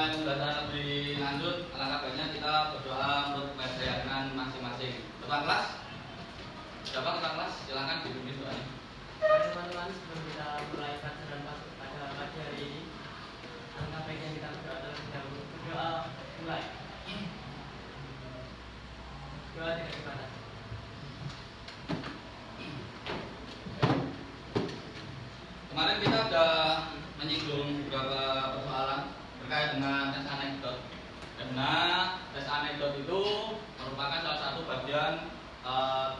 memulai pembelajaran lebih lanjut, alangkah baiknya kita berdoa untuk kebahagiaan masing-masing. Ketua kelas, siapa ketua kelas? Silakan dipimpin doanya. Teman-teman, sebelum kita mulai pelajaran pada pagi hari ini, alangkah baiknya kita berdoa terlebih dahulu. Berdoa mulai. Doa tidak dibatas. Kemarin kita sudah menyinggung beberapa persoalan terkait dengan tes anekdot. Karena tes anekdot itu merupakan salah satu bagian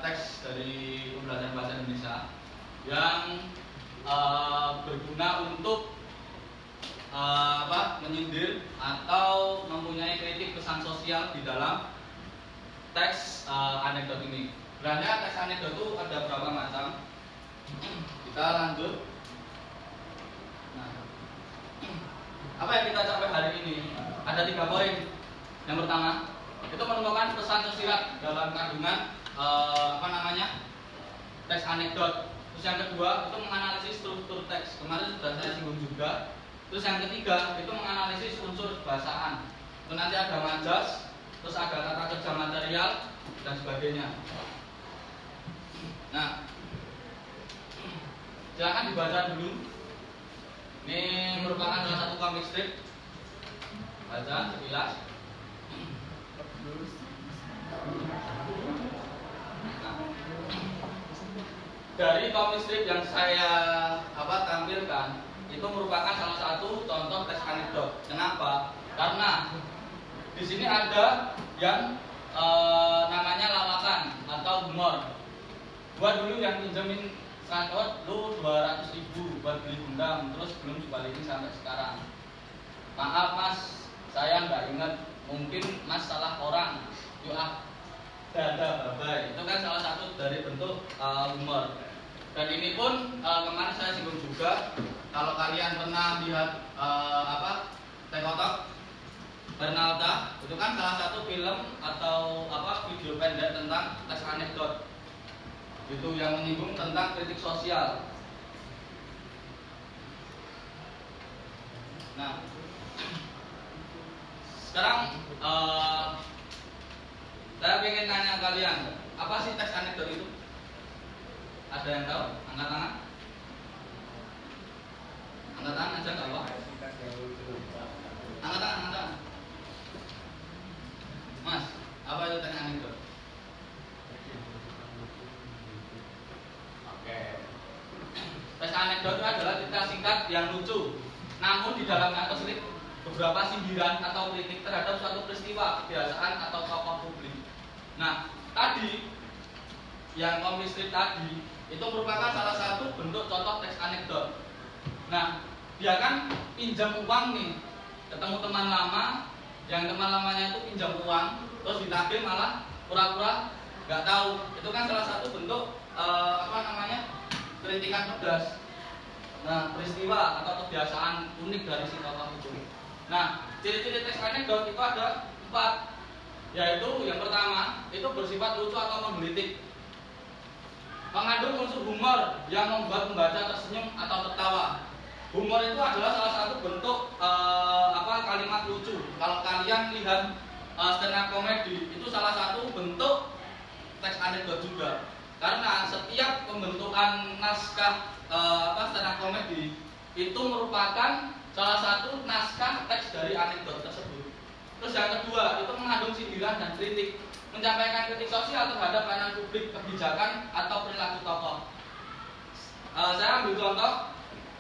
teks dari pembelajaran bahasa Indonesia yang berguna untuk menyindir atau mempunyai kritik pesan sosial di dalam teks anekdot ini. Sebenarnya teks anekdot itu ada berapa macam? Kita lanjut. Nah, apa yang kita capai hari ini? Ada 3 poin. Yang pertama, itu menemukan pesan tersirat dalam kandungan teks anekdot. Terus yang kedua, itu menganalisis struktur teks. Kemarin sudah saya singgung juga. Terus yang ketiga, itu menganalisis unsur bahasaan. Itu nanti ada majas, terus ada tata kerja material dan sebagainya. Nah, silakan dibaca dulu. Ini merupakan salah satu comic strip. Baca sekilas. Nah, dari comic strip yang saya tampilkan, itu merupakan salah satu contoh teks anekdot. Kenapa? Karena di sini ada yang namanya lawakan atau humor. Gua dulu yang pinjemin 100, lu 200.000 buat beli gundam, terus belum dibalikin sampai sekarang. Maaf mas, saya nggak ingat, mungkin mas salah orang. Yuk dada babai. Itu kan salah satu dari bentuk humor. Dan ini pun kemarin saya singgung juga. Kalau kalian pernah lihat Tekotok Bernalda, itu kan salah satu film atau video pendek tentang teks anekdot. Itu yang menyinggung tentang kritik sosial. Nah, sekarang saya ingin nanya kalian, apa sih teks anekdot itu? Ada yang tahu? Angkat tangan. Angkat tangan aja nggak apa? Angkat tangan. Mas, apa itu teks anekdot? Oke. Teks anekdot itu adalah cerita singkat yang lucu, namun di dalamnya terselip beberapa sindiran atau kritik terhadap suatu peristiwa, kebiasaan atau tokoh publik. Nah, tadi yang comic strip tadi itu merupakan salah satu bentuk contoh teks anekdot. Nah, dia kan pinjam uang nih, ketemu teman lama, yang teman lamanya itu pinjam uang, terus ditagih malah pura-pura nggak tahu. Itu kan salah satu bentuk kritikan pedas. Nah, peristiwa atau kebiasaan unik dari si tokoh itu. Nah, ciri-ciri teks anekdot itu ada 4, yaitu yang pertama itu bersifat lucu atau menggelitik, mengandung unsur humor yang membuat pembaca tersenyum atau tertawa. Humor itu adalah salah satu bentuk kalimat lucu. Kalau kalian lihat stand up comedy, itu salah satu bentuk teks anekdot juga. Karena setiap pembentukan naskah stand up comedy itu merupakan salah satu naskah teks dari anekdot tersebut. Terus yang kedua, itu mengandung sindiran dan kritik, menyampaikan kritik sosial terhadap pelayanan publik, kebijakan atau perilaku tokoh. Saya ambil contoh,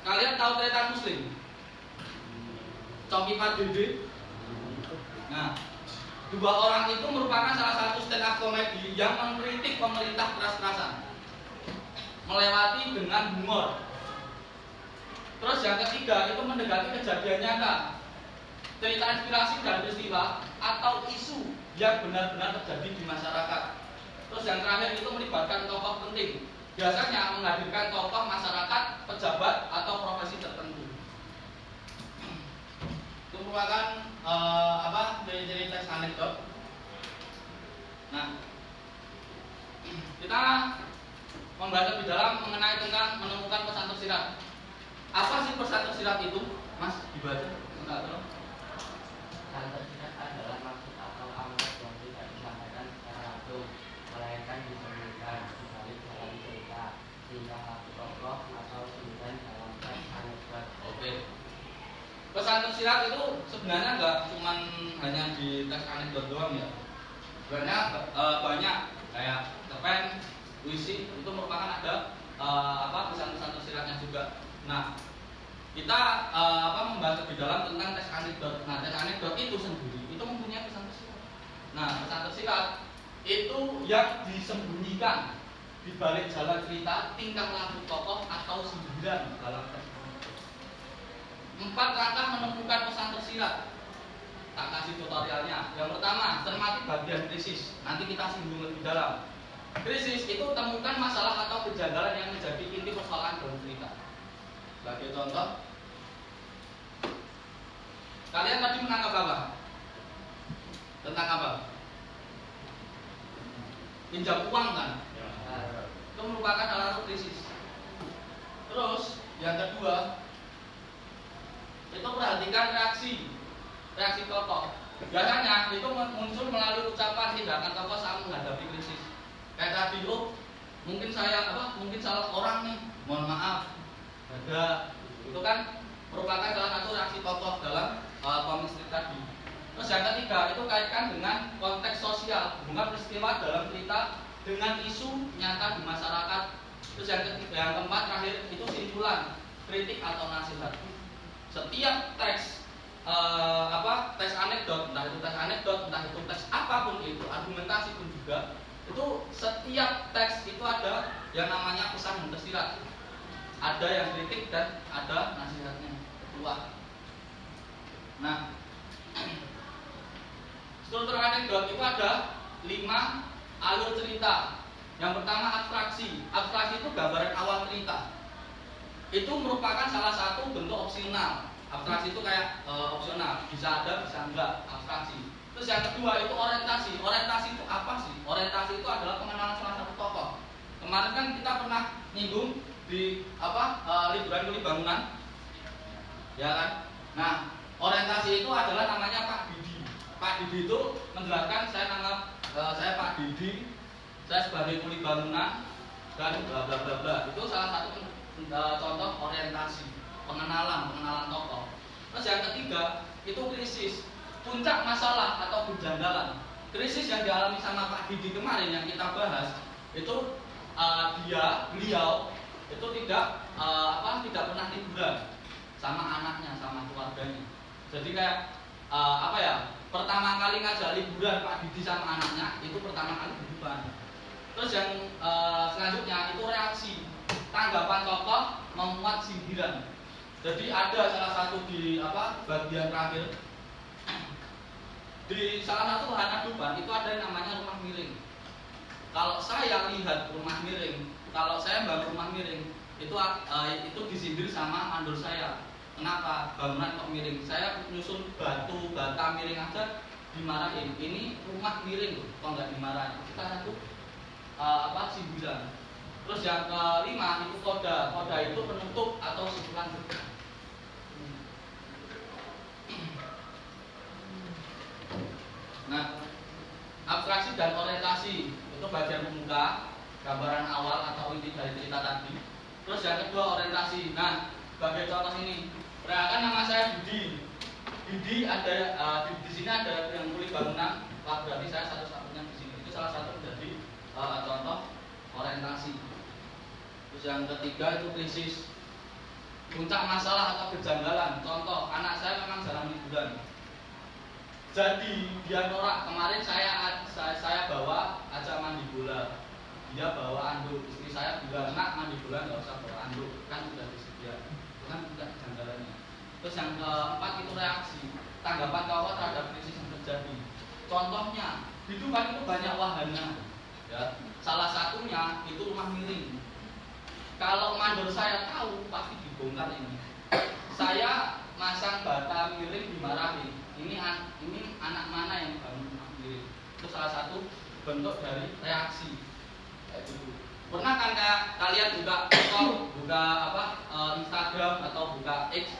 kalian tahu Tretan Muslim? Coki Pardede. Nah, 2 orang itu merupakan salah satu stand up comedy yang mengkritik pemerintah keras-kerasan, melewati dengan humor. Terus yang ketiga, itu mendekati kejadian nyata, cerita inspirasi dan peristiwa atau isu yang benar-benar terjadi di masyarakat. Terus yang terakhir itu melibatkan tokoh penting, biasanya menghadirkan tokoh masyarakat, pejabat atau profesi tertentu. Itu merupakan ciri-ciri teks anekdot. Nah, kita membahas lebih dalam mengenai tentang menemukan pesan tersirat. Apa sih pesan tersirat itu? Mas, dibaca enggak tahu. pesan tersirat adalah maksud atau amanat yang tidak disampaikan secara langsung, melainkan disembunyikan dibalik dalam cerita, sehingga satu tokoh atau sindiran dalam teks anekdot. Oke. Pesan tersirat itu sebenarnya nggak cuman hanya di teks anekdot doang ya. Sebenarnya banyak kayak cerpen, puisi itu merupakan ada pesan-pesan tersiratnya juga. Nah, kita membahas lebih dalam tentang teks anekdot. Nah, teks anekdot itu sendiri itu mempunyai pesan tersirat. Nah, pesan tersirat itu yang disembunyikan di balik jalan cerita, tingkah laku tokoh atau sindiran dalam teks. 4 langkah menemukan pesan tersirat. Tak kasih tutorialnya. Yang pertama, cermati bagian krisis. Nanti kita singgung lebih dalam. Krisis itu temukan masalah atau kejanggalan yang menjadi inti persoalan dalam cerita. Sebagai contoh, kalian tadi menangkap apa? Tentang apa? Pinjam uang kan? Itu merupakan salah satu krisis. Terus yang kedua, itu perhatikan reaksi tokoh. Biasanya itu muncul melalui ucapan tindakan tokoh saat menghadapi krisis. Kayak tadi, mungkin salah orang nih, mohon maaf. Ada, itu kan merupakan salah satu reaksi tokoh dalam komik strip tadi. Terus yang ketiga itu kaitkan dengan konteks sosial, hubungan peristiwa dalam cerita dengan isu nyata di masyarakat. Terus yang keempat terakhir itu simpulan, kritik atau nasihat. Setiap teks teks anekdot, entah itu teks apapun itu, argumentasi pun juga, itu setiap teks itu ada yang namanya pesan tersirat. Ada yang kritik dan ada nasihatnya. Kedua. Nah, struktur anekdot itu ada 5 alur cerita. Yang pertama abstraksi. Abstraksi itu gambaran awal cerita. Itu merupakan salah satu bentuk opsional. Abstraksi itu kayak opsional, bisa ada, bisa enggak, abstraksi. Terus yang kedua itu orientasi. Orientasi itu apa sih? Orientasi itu adalah pengenalan salah satu tokoh. Kemarin kan kita pernah nyinggung di liburan kuli bangunan, ya kan? Nah, orientasi itu adalah namanya Pak Didi. Pak Didi itu menjelaskan saya Pak Didi, saya sebagai kuli bangunan dan bla bla bla bla. Itu salah satu contoh orientasi, pengenalan tokoh. Terus yang ketiga itu krisis, puncak masalah atau kejanggalan. Krisis yang dialami sama Pak Didi kemarin yang kita bahas itu beliau itu tidak pernah liburan sama anaknya, sama keluarganya. Jadi kayak pertama kali ngajak liburan Pak Didi sama anaknya itu pertama kali liburan. Terus yang selanjutnya itu reaksi, tanggapan tokoh memuat sindiran. Jadi ada salah satu di bagian terakhir di salah satu wahana Tuban itu ada yang namanya rumah miring. Kalau saya lihat rumah miring, kalau saya bangun rumah miring itu disindir sama mandor saya. Kenapa bangunan kok miring? Saya nyusun batu bata miring aja dimarahin. Ini rumah miring loh, kok nggak dimarahin? Kita satu sindiran. Terus yang kelima itu koda. Koda itu penutup atau simpulan cerita. Nah, abstraksi dan orientasi itu bagian pembuka, gambaran awal atau inti dari cerita tadi. Terus yang kedua orientasi. Nah, sebagai contoh ini, perkenalkan nama saya Budi. Budi ada di sini ada yang kuli bangunan, berarti saya satu-satunya di sini. Itu salah satu dari contoh orientasi. Terus yang ketiga itu krisis, puncak masalah atau kejanggalan. Contoh, anak saya memang jarang liburan. Jadi dia norak. Kemarin saya bawa aja mandi bola, dia bawa anduk. Istri saya bilang, nak mandi bola nggak usah bawa anduk, kan sudah disediakan. Itu kan tidak kejanggalannya. Terus yang keempat itu reaksi, tanggapan tokoh terhadap krisis yang terjadi. Contohnya, di Tuban itu banyak wahana. Ya, salah satunya itu rumah miring. Kalau mandor saya tahu pasti dibongkar ini. Saya masang bata miring dimarahin. Ini anak mana yang bangun rumah miring? Itu salah satu bentuk dari reaksi. Pernah kan kalian buka Instagram atau buka X,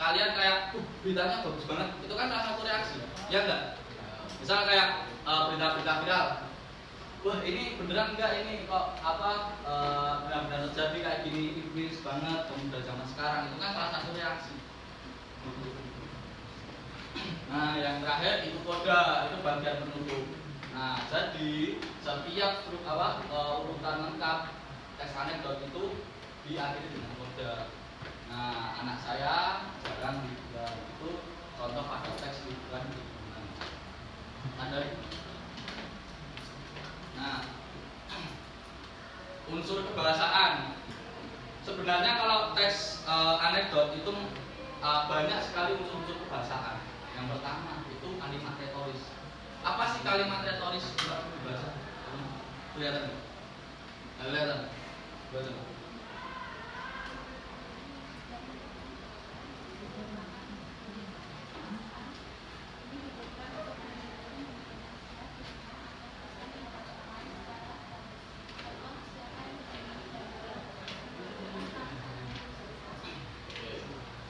kalian kayak beritanya bagus banget, itu kan salah satu reaksi, ya enggak? Misal kayak berita-berita viral, wah ini beneran enggak, ini kok benar-benar terjadi kayak gini, iblis banget pemuda zaman sekarang, itu kan salah satu reaksi. Nah yang terakhir itu koda, itu bagian penutup. Nah jadi setiap urutan lengkap teks anekdot itu diakhiri dengan koda. Nah anak saya jarang liburan, itu contoh pada teks liburan di hubungan. Ada. Nah unsur kebahasaan. Sebenarnya kalau teks anekdot itu banyak sekali unsur-unsur kebahasaan. Yang pertama itu kalimat retoris. Apa sih kalimat retoris dalam bahasa? Kelihatan? Kelihatan? Kelihatan?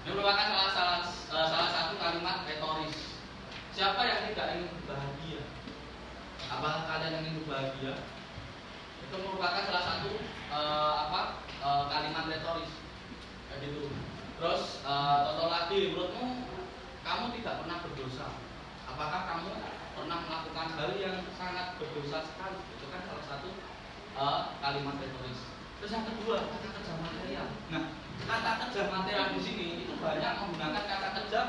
Ini merupakan salah satu kalimat retoris. Siapa yang tidak ingin bahagia? Apakah kalian ingin bahagia? Itu merupakan salah satu kalimat retoris. Kayak gitu. Terus contoh lagi, menurutmu kamu tidak pernah berdosa. Apakah kamu pernah melakukan hal yang sangat berdosa sekali? Itu kan salah satu kalimat retoris. Terus yang kedua, kata kerja material. Nah, kata kerja material di sini itu banyak menggunakan kata kerja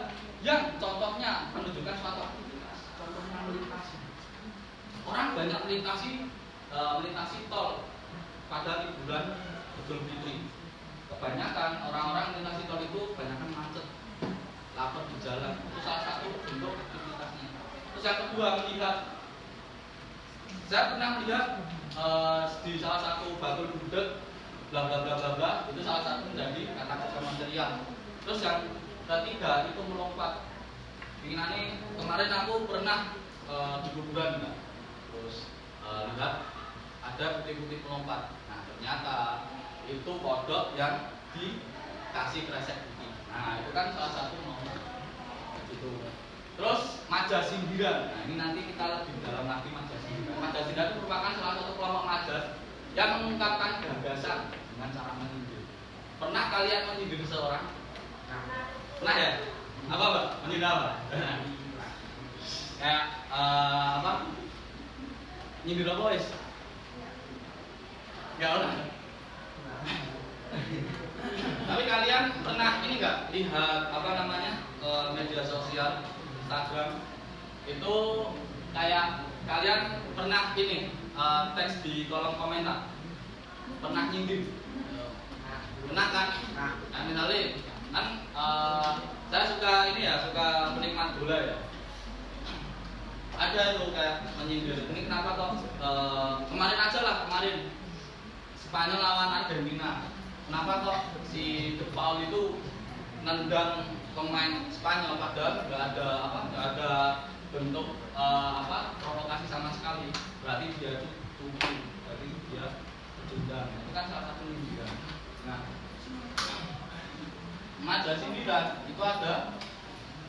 yang contohnya menunjukkan suatu aktivitas. Contohnya melintasi. Orang banyak melintasi tol pada liburan Idul Fitri. Kebanyakan orang-orang melintasi tol itu kebanyakan macet, lapar di jalan. Itu salah satu bentuk aktivitasnya. Terus yang kedua, melihat. Saya pernah melihat di salah satu batu gudeg bla bla bla bla bla, itu salah satu menjadi kata kerja material. Terus yang ketiga itu melompat. Ini kemarin aku pernah di kuburan enggak? Terus lihat ada putih-putih melompat. Nah ternyata itu kodok yang dikasih kresek putih. Nah itu kan salah satu melompat. Gitu. Terus majas sindiran. Nah ini nanti kita lebih dalam lagi majas sindiran. Majas sindiran itu merupakan salah satu kelompok majas yang mengungkapkan gagasan dengan cara menyindir. Pernah kalian menyindir seseorang? Pernah ya? Apa Mbak? Menyindir apa? Kayak nyindir apa wis? Enggak pernah. Tapi kalian pernah ini enggak lihat media sosial Instagram itu kayak kalian pernah ini teks di kolom komentar, pernah nyindir, pernah kan? Nah misalnya kan saya suka suka penikmat bola ya, ada itu kayak menyindir. Ini kenapa kok kemarin Spanyol lawan Argentina, kenapa kok si De Paul itu nendang pemain Spanyol padahal nggak ada bentuk provokasi sama sekali, berarti dia tubuh, berarti dia pecundang. Itu kan salah satu sindiran. Nah, majas sindiran itu ada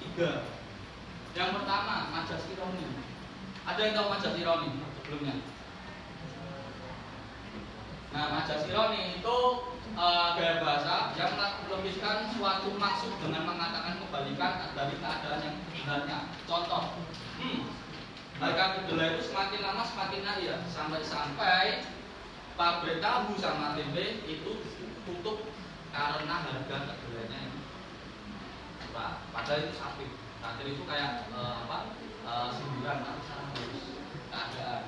3. Yang pertama majas ironi. Ada yang tahu majas ironi sebelumnya? Nah, majas ironi itu gaya bahasa yang melukiskan suatu maksud dengan mengatakan kebalikan dari keadaan yang sebenarnya. Contoh, harga kedelai itu semakin lama semakin naik ya, sampai pabrik tahu sama tempe itu tutup karena harga kedelainya ini murah. Padahal itu satir itu kayak sindiran secara halus keadaan.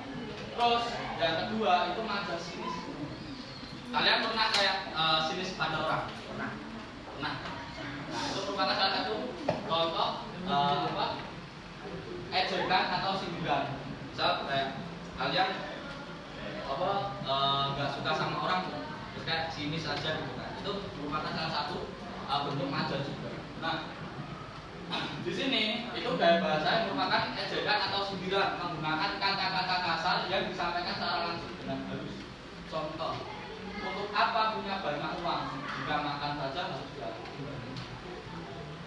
Terus yang kedua itu majas sinis. Kalian pernah kayak sinis pada orang? Pernah. Nah, itu merupakan salah satu contoh ejekan atau sindiran. Misal kayak kalian nggak suka sama orang, terus kayak sinis aja gitu kan. Itu merupakan salah satu bentuk majas juga. Nah, di sini itu gaya bahasa yang merupakan ejekan atau sindiran menggunakan kata-kata kasar yang disampaikan secara langsung dengan halus. Contoh, untuk apa punya banyak uang jika makan saja harus diatur.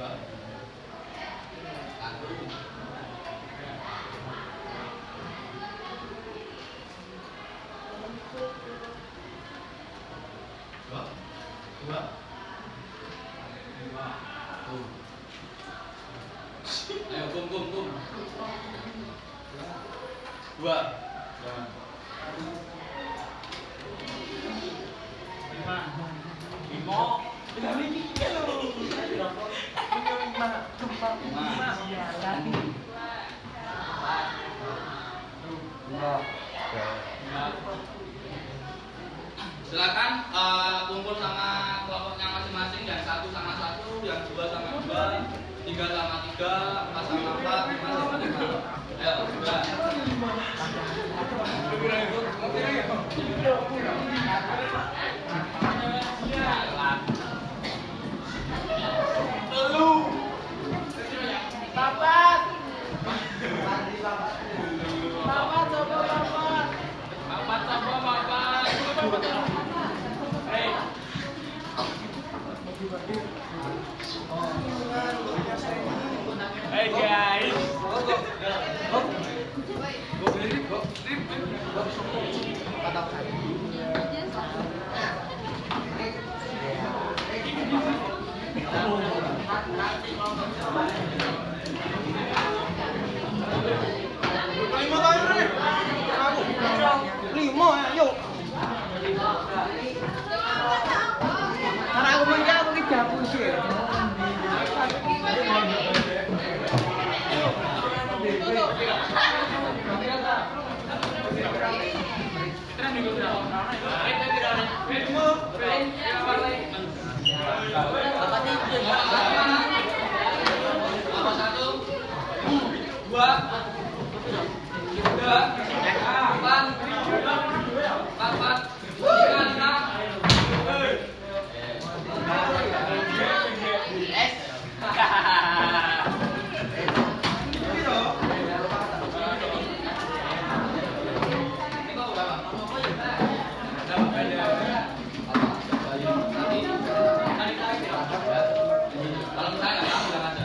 Ayo kum. Dua. Silakan kumpul sama kelompoknya masing-masing, yang 1 sama 1, yang 2 sama 2, 3 sama 3, 4 sama 4, 5 sama 5. Ayo, udah. Hey guys. Lima ayo. Karena aku punya aku tidak pusing. Apa 1, 2, 3, 4, kalau misalnya nggak tahu bilang aja.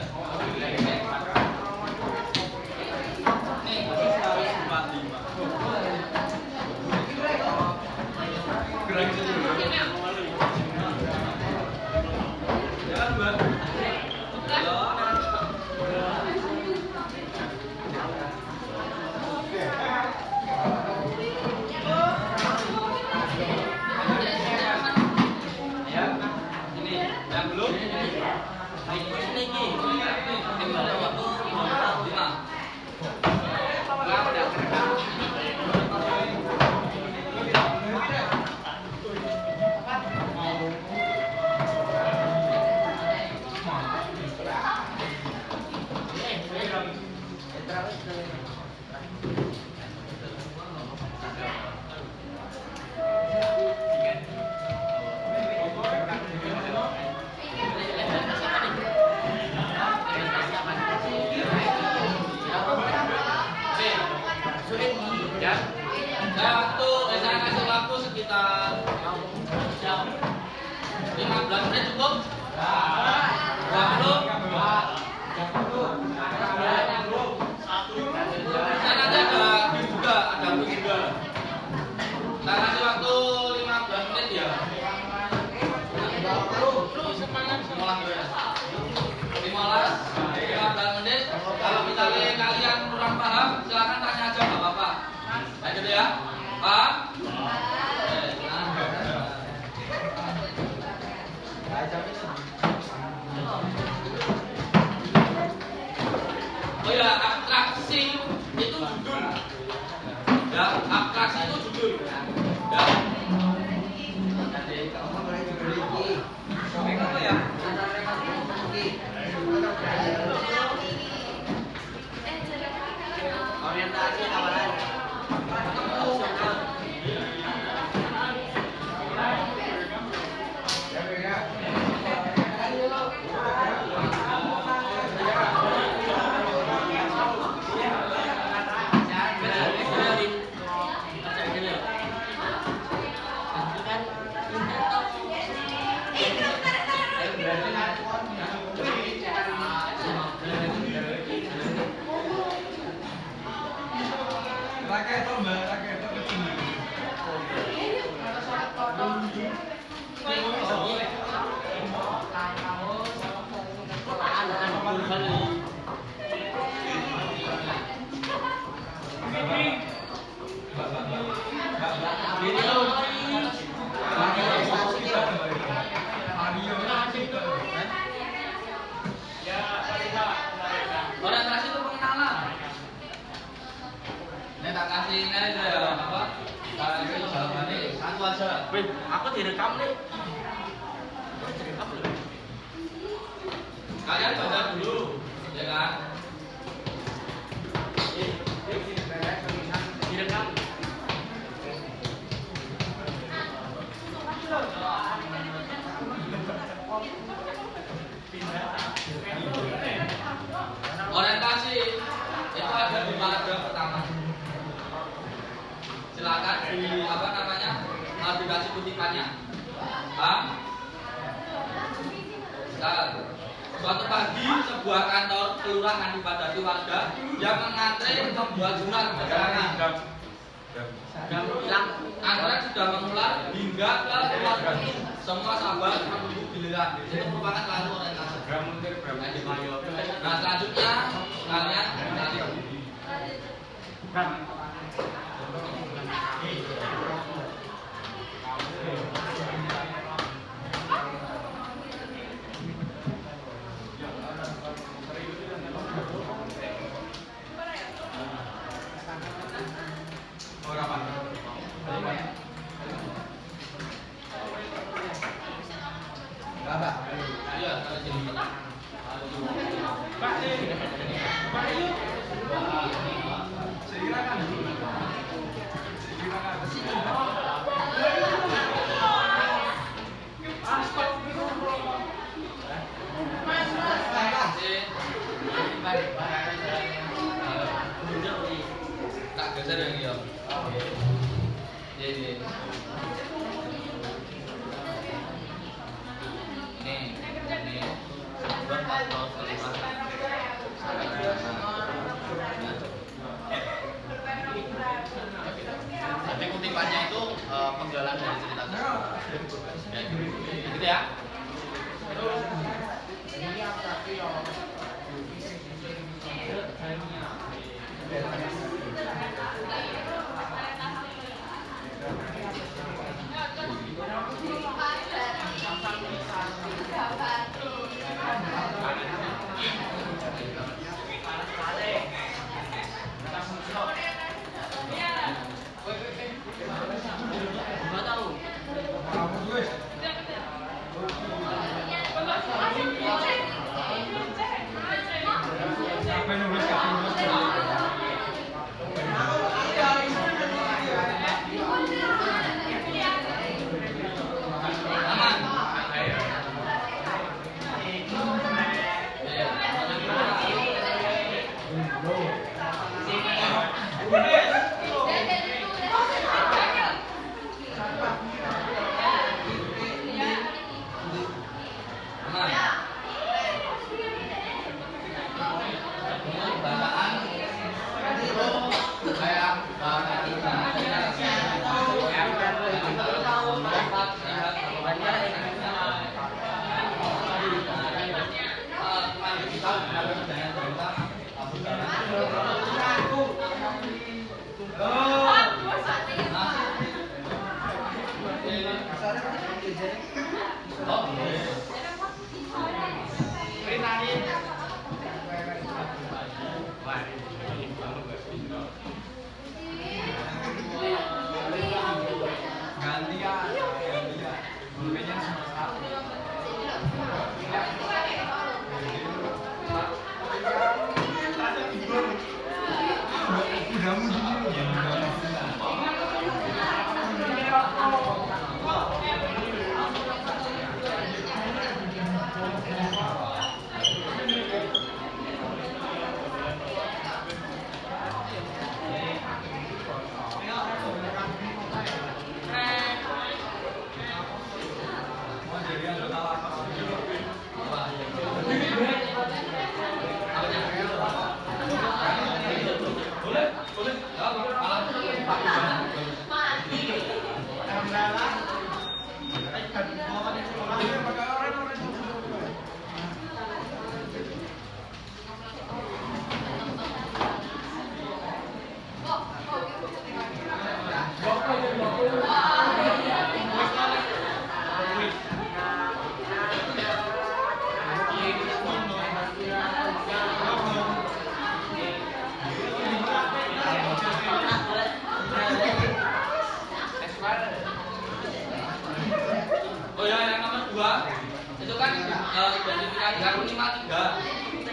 Saya kasih waktu sekitar 15 menit cukup? Enggak belum? Saya nanti akan Orientasi itu pengenalan. Ini tak kasih ini aja ya apa? Kasih jawabannya satu aja. Wih, aku direkam nih. Kalian baca dulu, ya kan? Direkam. Orientasi itu ada di paragraf pertama. Silakan di apa namanya? Dikasih kutipannya. Suatu pagi sebuah kantor kelurahan dipadati warga yang mengantre membuat surat keterangan. Antrean sudah mengular hingga ke keluarga. Semua sahabat menunggu giliran. Itu merupakan lalu orientasi. Nah selanjutnya kalian nanti. Iya, kalau jadi. Tak geser yang iya. Iya. Ini buat atau tapi kutipannya itu penggalan dari cerita tersebut. Ya, gitu ya.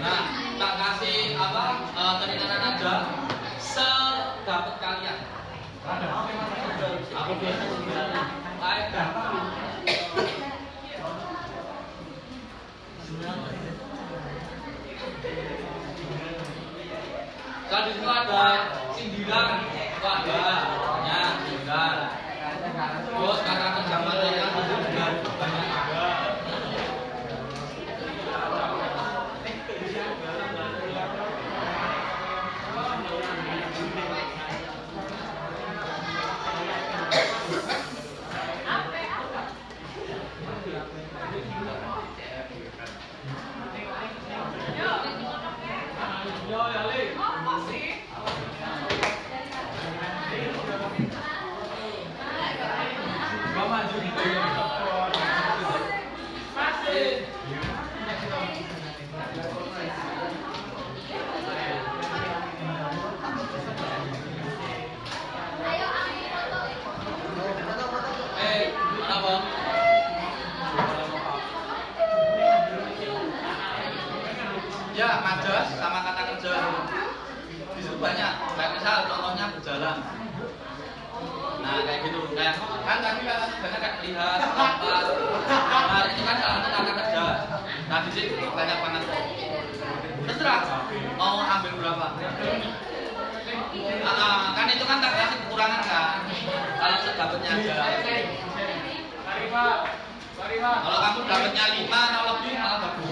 Nah, tak kasih apa keringanan aja sedapat kalian. Aku biasa baik. Kalau di situ ada sindiran, itu ada, ya sindiran. Terus kata kejaman yang juga banyak ada. Ya, majas sama kata kerja. Di situ banyak. Kayak misal contohnya berjalan. Nah, kayak gitu. Kayak kan tadi kata kerjanya kayak lihat, lompat. Nah, itu kan salah satu kata kerja. Nah, di sini banyak banget. Terserah mau ambil berapa. Kan itu kan tak kasih kekurangan kan. Kalau sedapatnya aja. Kalau kamu dapatnya 5 atau lebih malah bagus.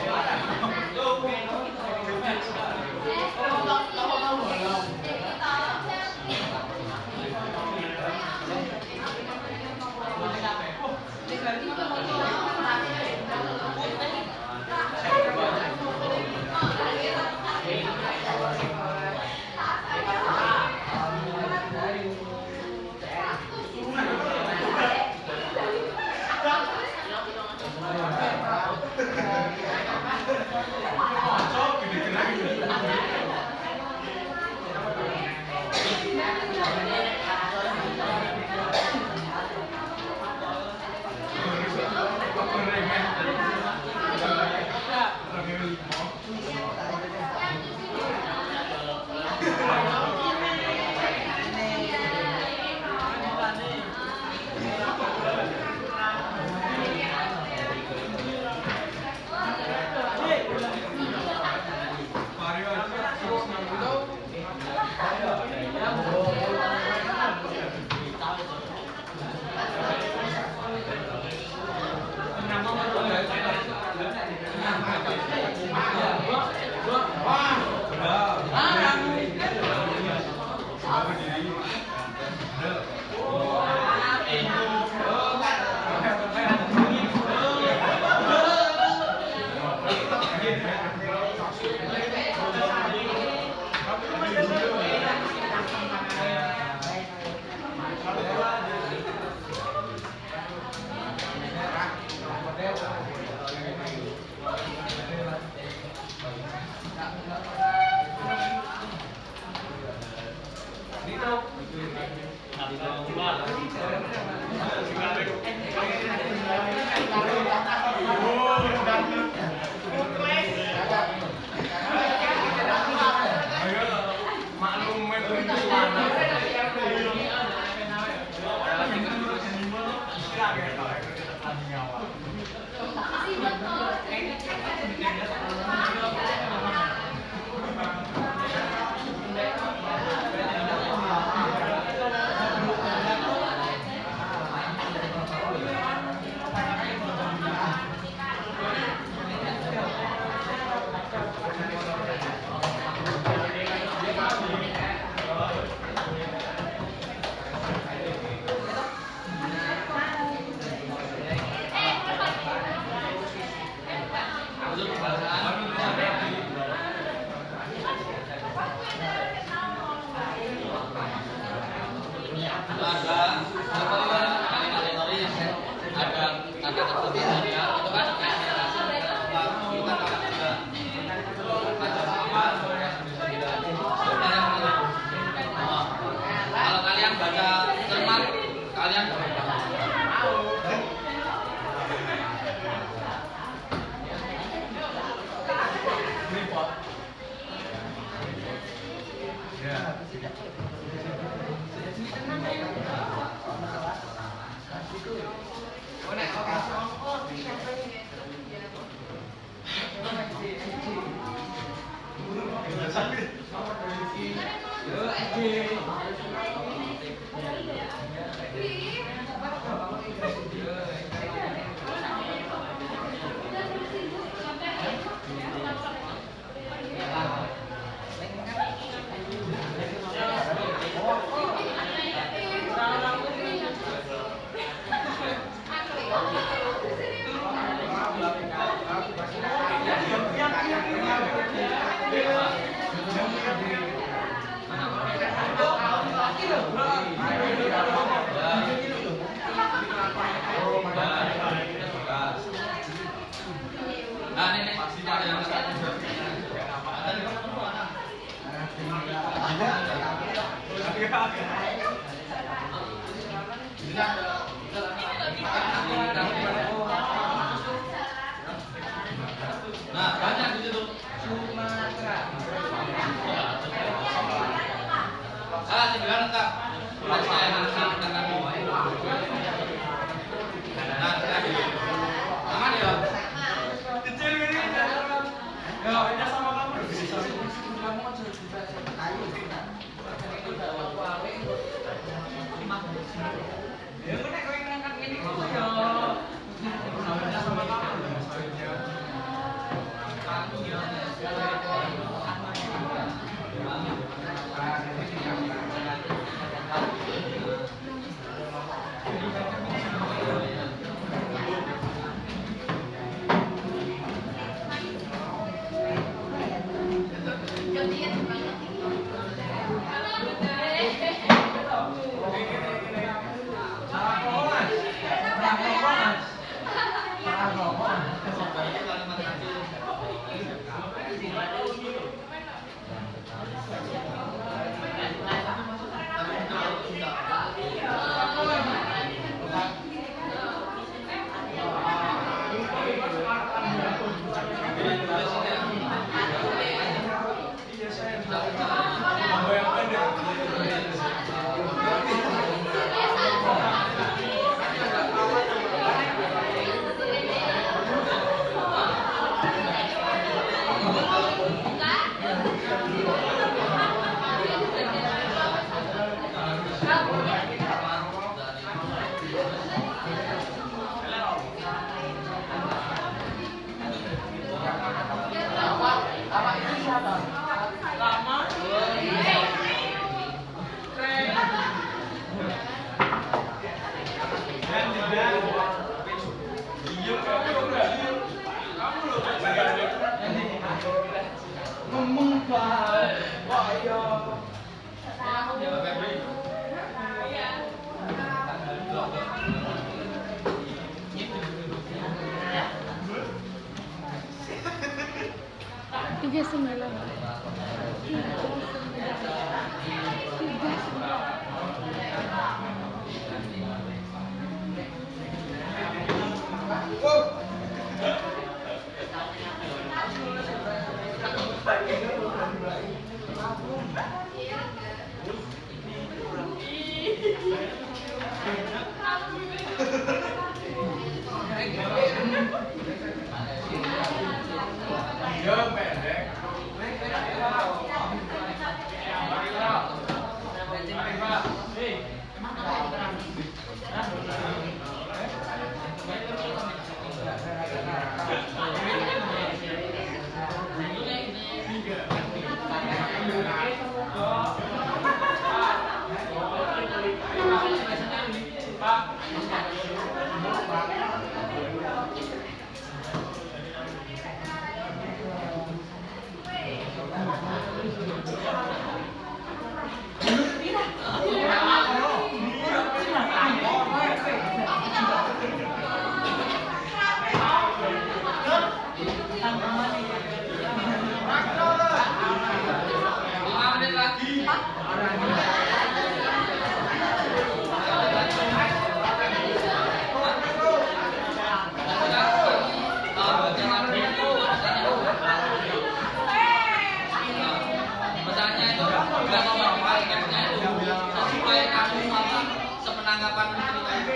Kalau kalian baca cermat, kalian report. Nah, ini pasti ada yang nah, banyak di situ. Sumatera. Ah, 9 lengkap. Mulai saya nanti akan mulai. Nah, aman ya? Kecil ini. Ya, ini sama kamu. Kamu cerita kayu. Ya, nek kowe ngangkat ngene kok ya. Sama kamu. Tiga sembilan. penangkapan ceritanya?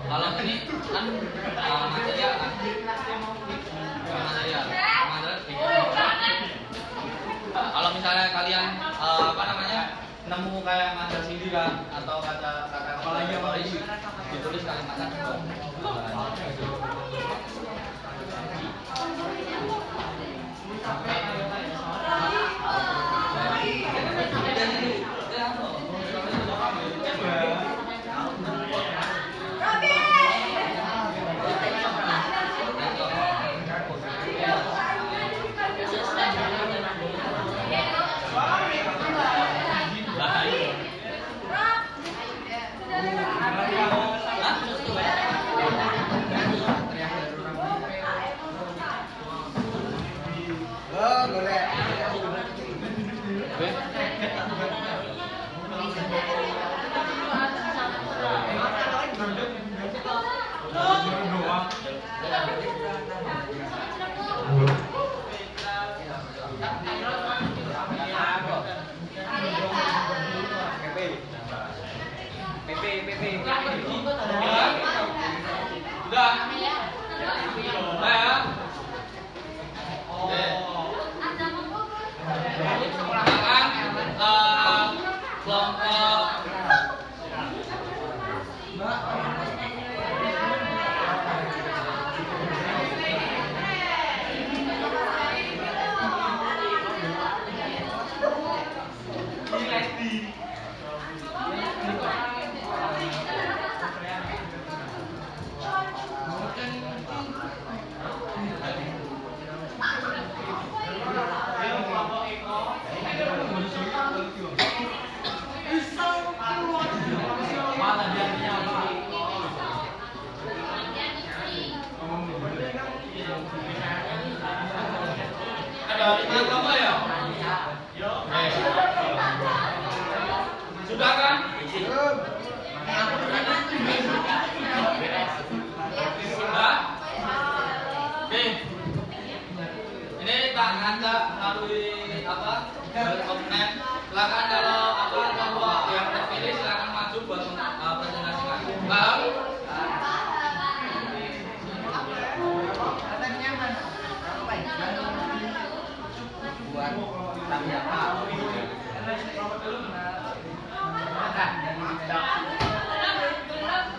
Kalau ini kan material kan, kalau misalnya kalian apa namanya nemu kayak majalah sindiran atau kata-kata teroris ditulis kalimatnya udah. Kelompok ada apa ya? Sudah kan? Sudah? Oke. Ini tak ngajak melalui apa? Dokumen. Silakan kalau apa kelompok yang terpilih silakan maju buat presentasikan. Paham?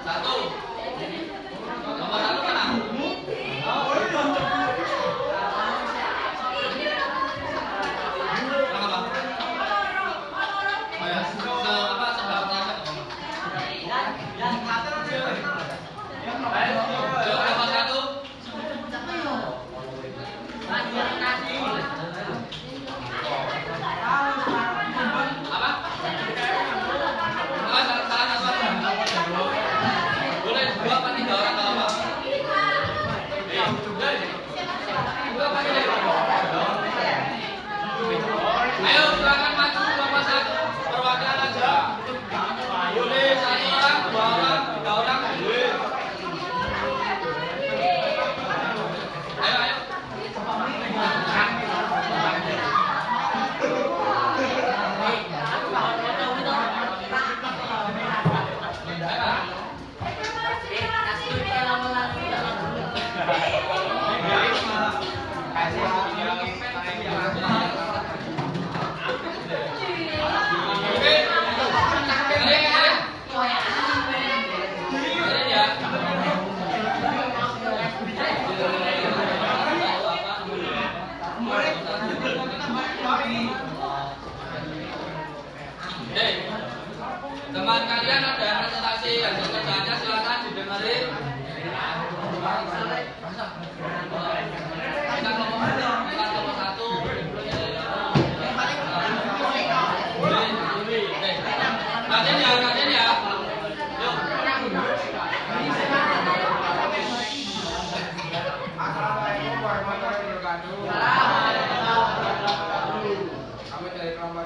Satu. Nomor satu mana? Apa? Oh ya, apa sebabnya? Nomor satu.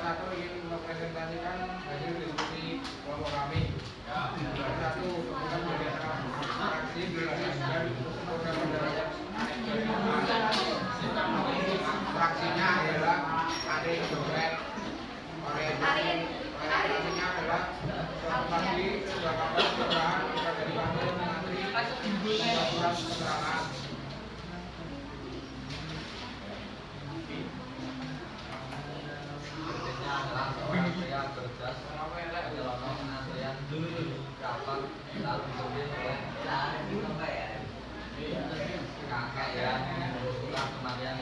satu ingin mempresentasikan hasil diskusi kelompok kami. Juara satu kemudian bagian fraksi dan program pendaratan fraksinya adalah Ade Jogret, orientasinya adalah pagi sudah kapan perubahan kita dari kantor menteri surat keterangan. adalah seorang pria cerdas, penyelonong penasihat, gampang, lalu diambil oleh kakak yang pulang kemarian.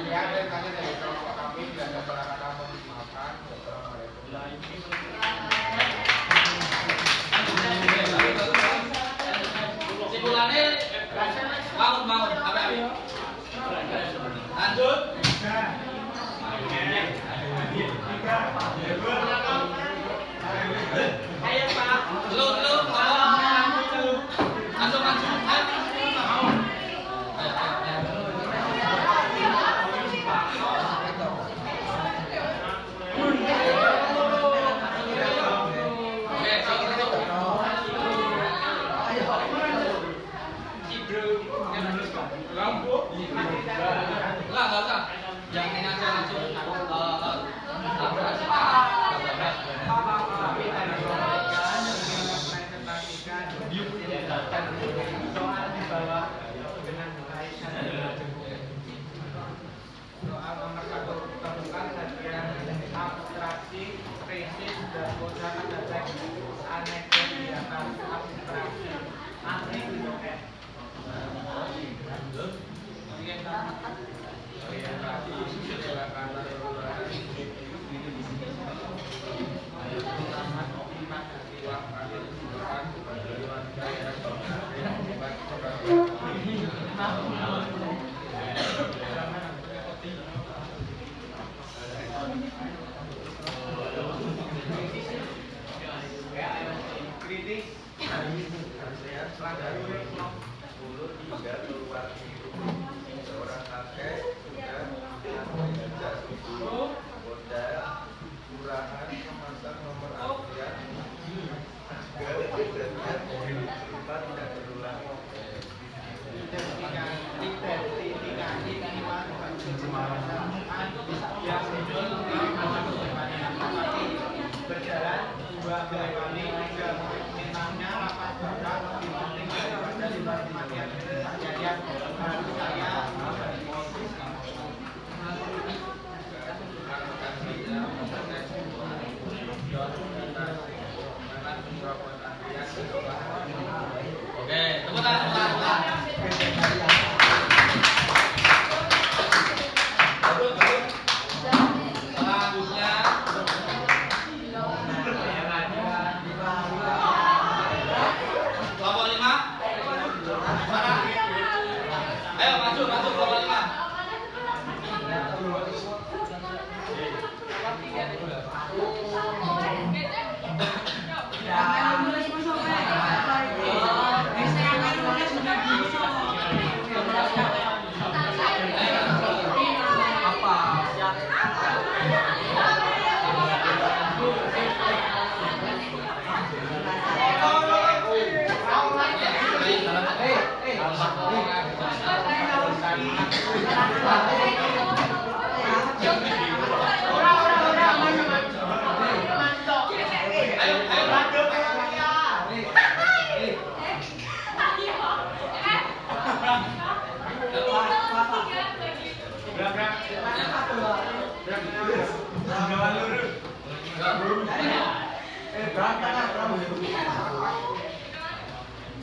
Ya, dan tadi dari kelompok kami dan beberapa kata memaafkan. Simpulannya bangun apa ini? Lanjut. Ayo Pak. Dulu langsung Enggak usah. Yang ini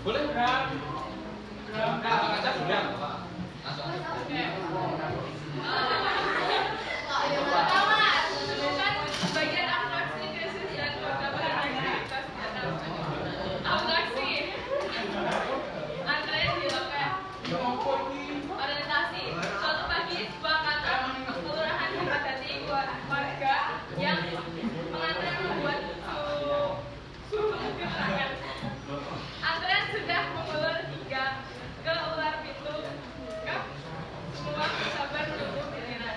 Boleh? Langsung aja boleh. Langsung aja. Bagian atraksi krisis dan perkembangan aktivitas atraksi antrean di loket orientasi. Suatu pagi sebuah kantor kelurahan dipadati warga yang mengantre membuat keterangan. Antrean sudah mengulur hingga ke ular pintu. Semua bersabar menunggu giliran.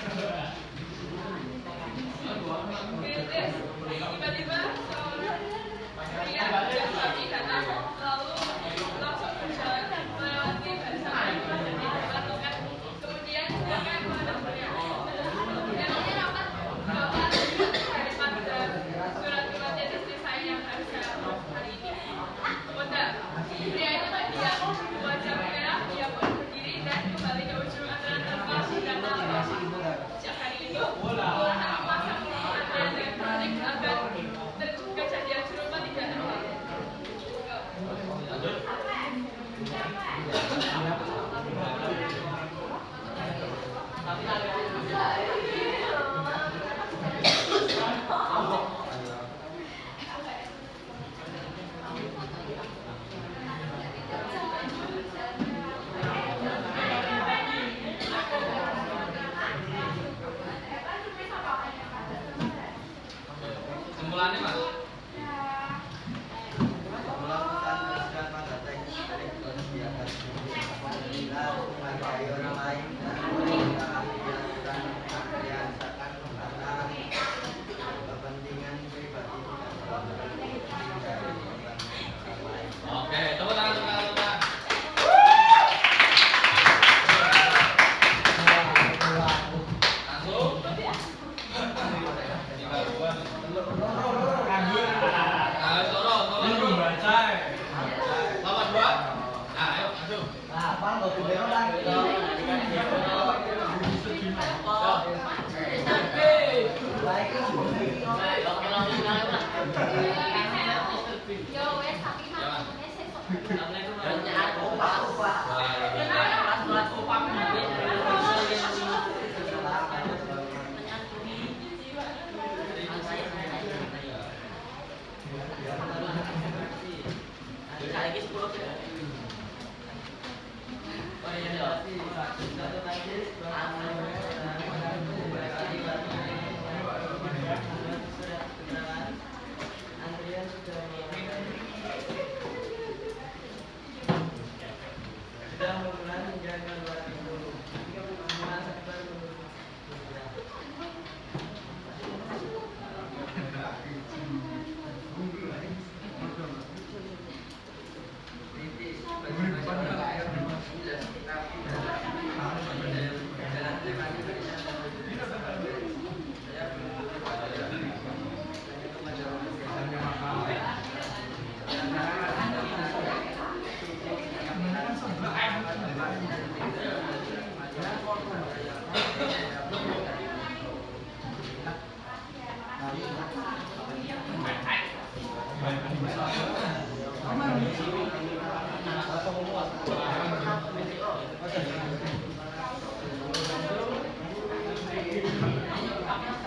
Kritis, tiba-tiba seorang pria bersuami datang lalu langsung berjalan melewati barisan dan melakukan kemudian silakan menghadapnya. Memangnya rapat doa daripada surat-suratnya istri saya yang harus saya hari ini. Bunda, pria itu terdiam, wajah merah, dia pun berdiri dan kembali ke ujung antrean tanpa berkata apa-apa. Sejak hari itu, kelurahan memasang antrean elektronik agar kejadian serupa tidak terulang. Lanjut. Kesimpulannya, Mas. Oke, tepuk tangan untuk kalian. Langsung. Nomor 2.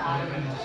Nah, ayo masuk.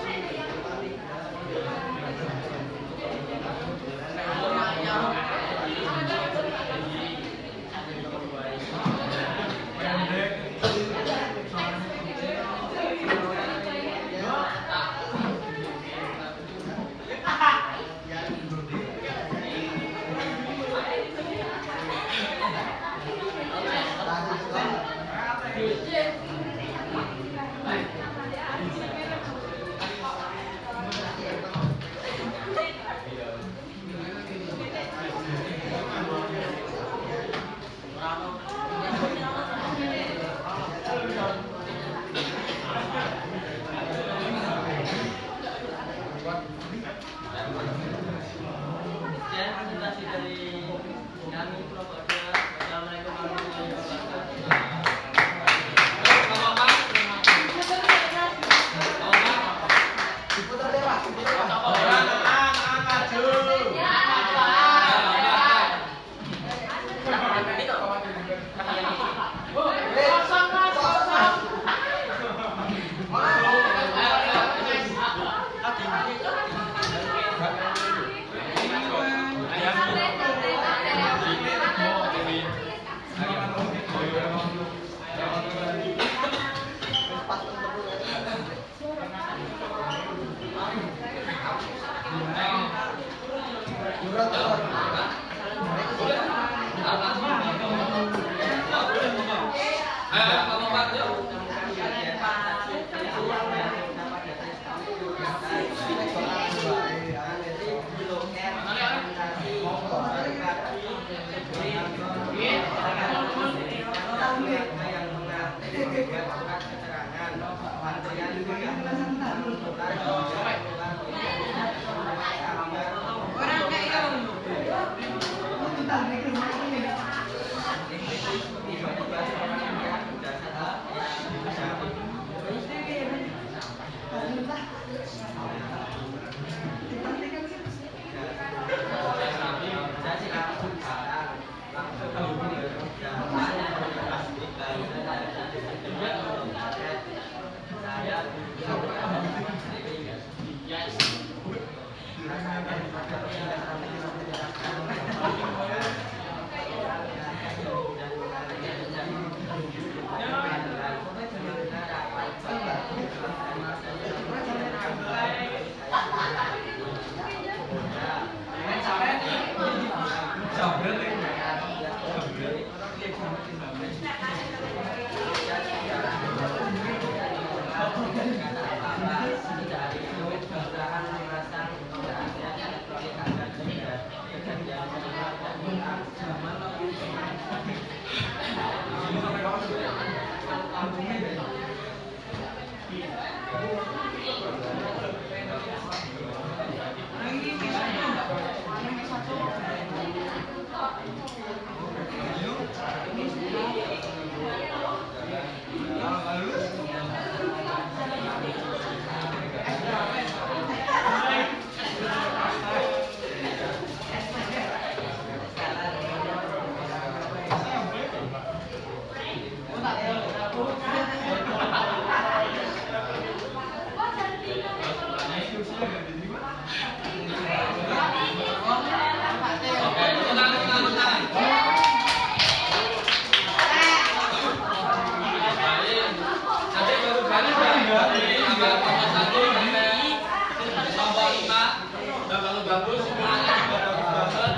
bagus, semuanya juga bagus banget.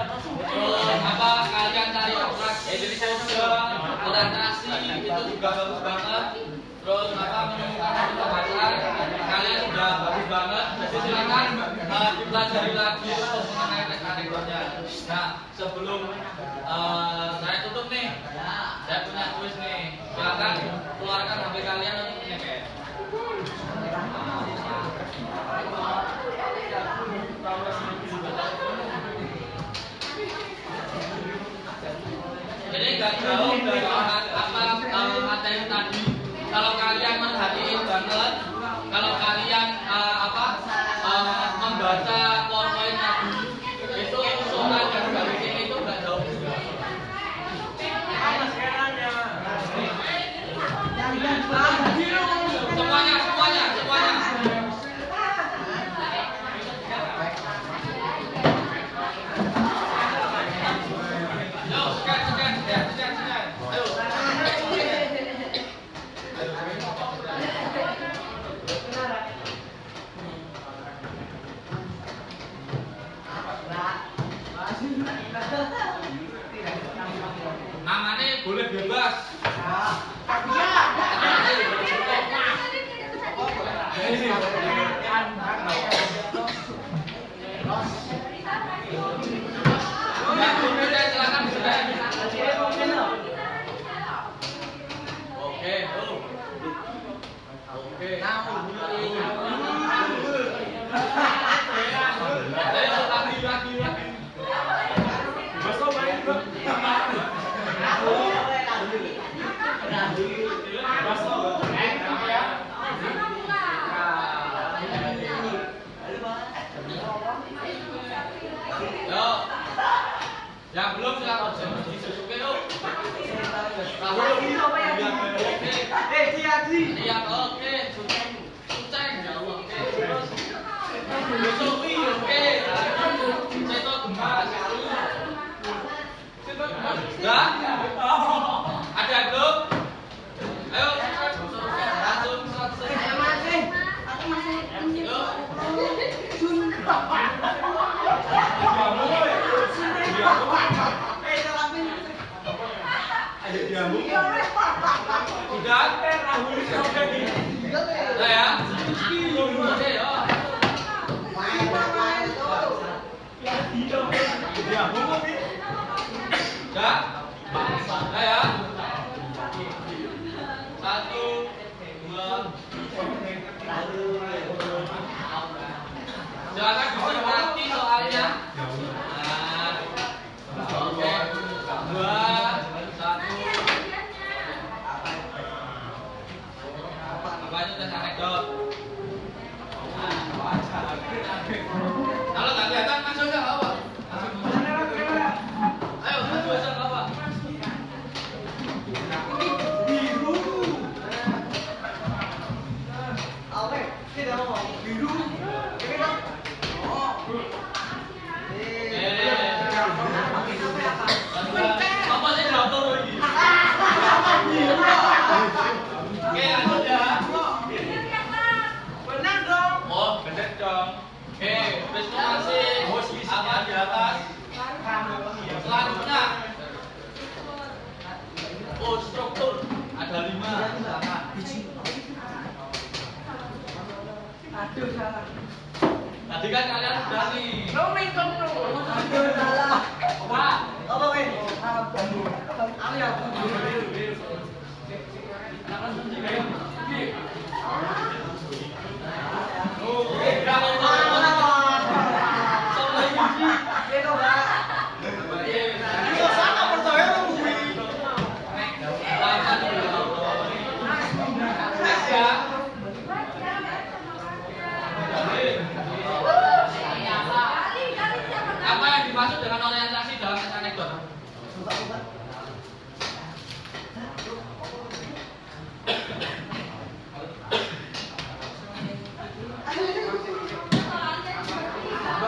Terus apa kalian cari orientasi itu juga bagus banget. Terus apa menemukan pembahasan kalian sudah bagus banget. Jadi silakan dipelajari lagi untuk mengenai teknik-tekniknya. Nah sebelum saya tutup nih, saya punya kuis nih. Silakan keluarkan HP kalian untuk ngecek. Jadi nggak jauh dari materi tadi. Kalau kalian merhatiin banget, kalau kalian membaca PowerPoint tadi, itu usulan yang dari sini itu nggak jauh juga. Semuanya. Namanya boleh bebas. Silakan disediakan. Oke. Lagi. Yo, yang belum silakan disusukin tuh. Oke. Suceng ya Allah. Susuki oke. Ceto gemas. Enggak? Ada belum? Ayo, langsung selesai. Aku masih Sudah? Sudah ya? Oke, Sudah? Sudah ya? 1, 2, Apa itu tes anekdot? Kalau nggak kelihatan masuk nggak apa? Ayo maju aja nggak apa? Apa sih dapur lagi? Oke lanjut ya. Oh bener dong. Oke presentasi apa di atas? Selanjutnya. Oh struktur ada 5. Silakan. Aduh salah. Tadi kan kalian udah nih. Aduh salah. Apa weh? Aku ya. Apa yang dimaksud dengan orientasi dalam tes anekdot?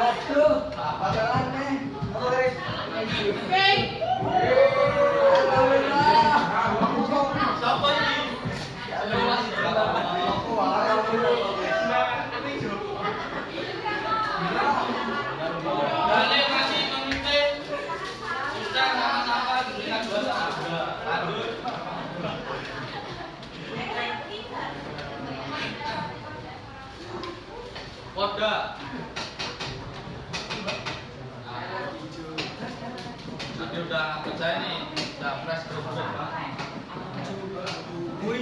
Aduh, apa jalan nih? Apa weh? Siapa ini? Dalil masih memimpin. Sudah sama-sama diberikan 2 sama 2. Lanjut. Koda. Nanti udah percaya nih, udah fresh graduate Pak. Oke.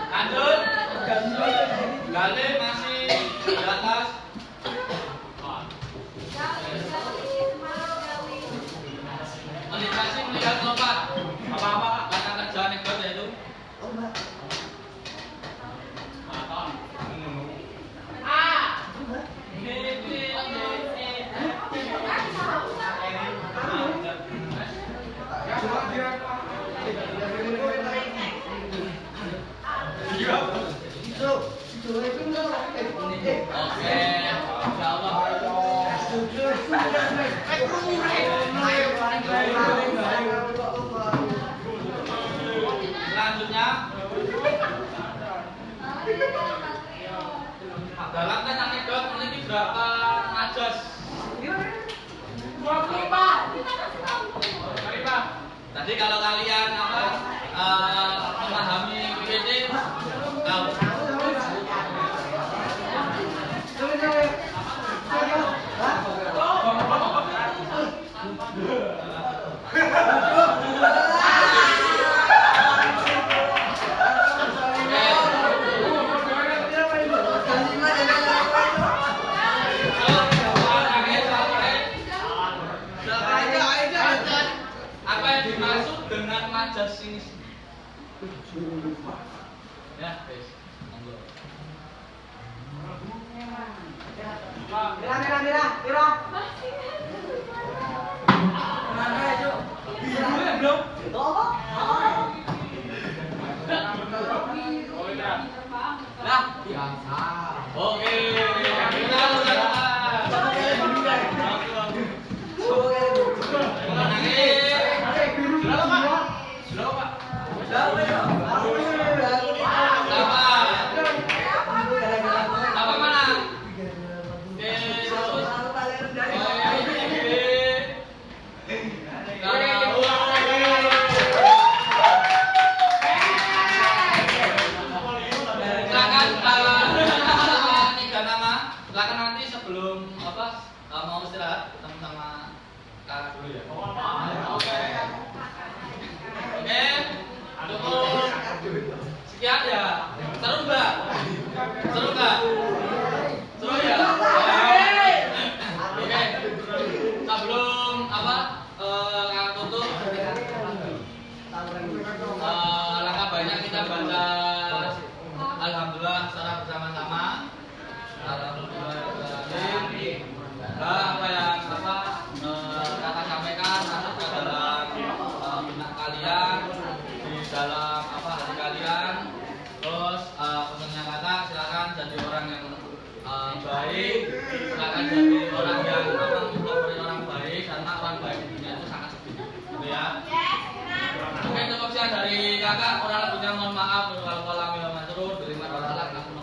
Lanjut. Dalil masih di atas. Orientasi melihat lompat. Apa-apa kata kerja anekdot yaitu oke. Selanjutnya dalam tes anekdot memiliki berapa majas? 25. Tadi kalau kalian memahami PPT tahu. Apa yang dimaksud dengan majas ini? Ya, guys. Mira. Mana ya, Cuk? Belum. Nah, biasa. Oke. Kita apa mana? Silakan nanti sebelum mau istirahat ketemu sama kakak dulu ya. Oke. Sekian ya. Seru nggak? Seru nggak? Seru ya. Oke. Sebelum tutup, langkah banyak kita baca alhamdulillah secara bersama-sama. Alhamdulillah. Apa yang kakak sampaikan masuk ke dalam benak kalian, di dalam hati kalian. Terus pesannya kakak, silakan jadi orang yang baik, silakan jadi orang yang menjadi orang baik, karena orang baik di dunia itu sangat sedikit, gitu ya. Oke, cukup sekian dari kakak. Kurang lebihnya mohon maaf. Wassalamualaikum warahmatullahi wabarakatuh.